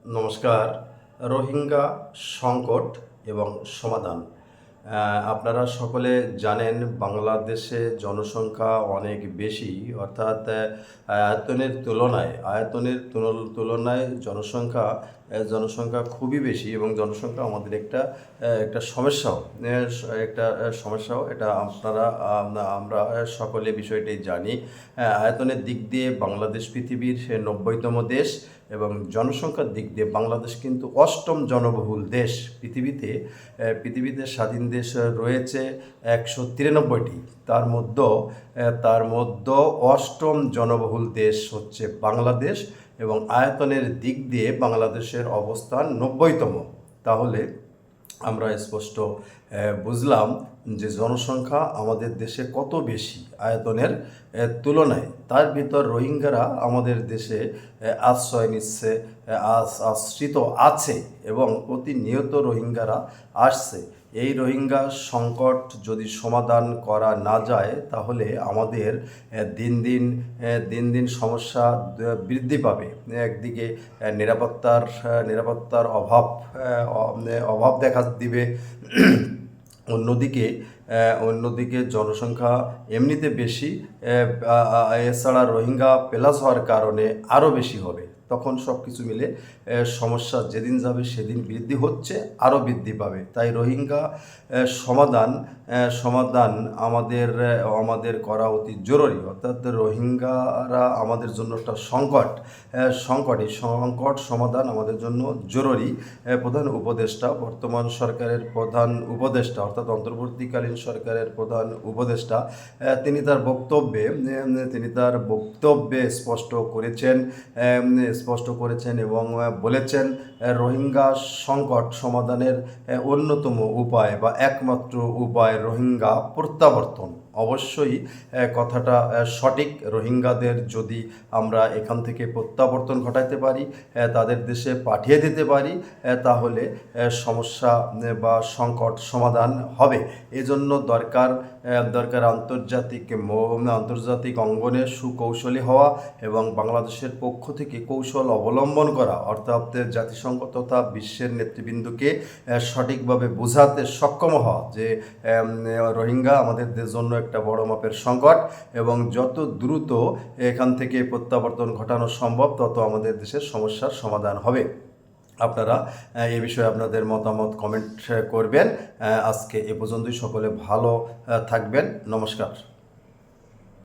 নমস্কার। রোহিঙ্গা সংকট এবং সমাধান। আপনারা সকলে জানেন বাংলাদেশে জনসংখ্যা অনেক বেশি, অর্থাৎ আয়তনের তুলনায় জনসংখ্যা খুবই বেশি এবং জনসংখ্যা আমাদের একটা সমস্যাও এটা আমরা সকলে বিষয়টি জানি। আয়তনের দিক দিয়ে বাংলাদেশ পৃথিবীর 90তম দেশ এবং জনসংখ্যার দিক দিয়ে বাংলাদেশ কিন্তু 8ম জনবহুল দেশ। পৃথিবীতে স্বাধীন দেশ রয়েছে 193টি, তার মধ্যে 8ম জনবহুল দেশ হচ্ছে বাংলাদেশ এবং আয়তনের দিক দিয়ে বাংলাদেশের অবস্থান 90তম। তাহলে আমরা স্পষ্ট বুঝলাম যে জনসংখ্যা আমাদের দেশে কত বেশি আয়তনের তুলনায়। তার ভিতর রোহিঙ্গারা আমাদের দেশে আশ্রিত আছে এবং প্রতিনিয়ত রোহিঙ্গারা আসছে। এই রোহিঙ্গা সংকট যদি সমাধান করা না যায় তাহলে আমাদের দিন দিন সমস্যা বৃদ্ধি পাবে। একদিকে নিরাপত্তার অভাব দেখা দিবে, অন্যদিকে জনসংখ্যা এমনিতে বেশি, এছাড়া রোহিঙ্গা প্লাস হওয়ার কারণে আরও বেশি হবে। তখন সব কিছু মিলে সমস্যা যেদিন যাবে সেদিন বৃদ্ধি হচ্ছে, আরও বৃদ্ধি পাবে। তাই রোহিঙ্গা সমাধান আমাদের করা অতি জরুরি। অর্থাৎ রোহিঙ্গারা আমাদের জন্য একটা এই সংকট সমাধান আমাদের জন্য জরুরি। বর্তমান সরকারের প্রধান উপদেষ্টা অর্থাৎ অন্তর্বর্তীকালীন সরকারের প্রধান উপদেষ্টা তিনি তার বক্তব্যে স্পষ্ট করেছেন এবং বলেছেন রোহিঙ্গা সংকট সমাধানের অন্যতম উপায় বা একমাত্র উপায় রোহিঙ্গা প্রত্যাবর্তন। অবশ্যই কথাটা সঠিক। রোহিঙ্গাদের যদি আমরা এখান থেকে প্রত্যাবর্তন ঘটাতে পারি, তাদের দেশে পাঠিয়ে দিতে পারি, তাহলে সমস্যা বা সংকট সমাধান হবে। এজন্য দরকার আন্তর্জাতিক অঙ্গনে সুকৌশলী হওয়া এবং বাংলাদেশের পক্ষ থেকে কৌশল অবলম্বন করা, অর্থাৎ জাতিসংঘ তথা বিশ্বের নেতৃবৃন্দকে সঠিকভাবে বোঝাতে সক্ষম হওয়া যে রোহিঙ্গা আমাদের জন্য একটা বড় মাপের সংকট এবং যত দ্রুত এখান থেকে প্রত্যাবর্তন ঘটানো সম্ভব তত আমাদের দেশের সমস্যার সমাধান হবে। আপনারা এ বিষয়ে আপনাদের মতামত কমেন্ট করবেন। আজকে এ পর্যন্তই। সকলে ভালো থাকবেন। নমস্কার।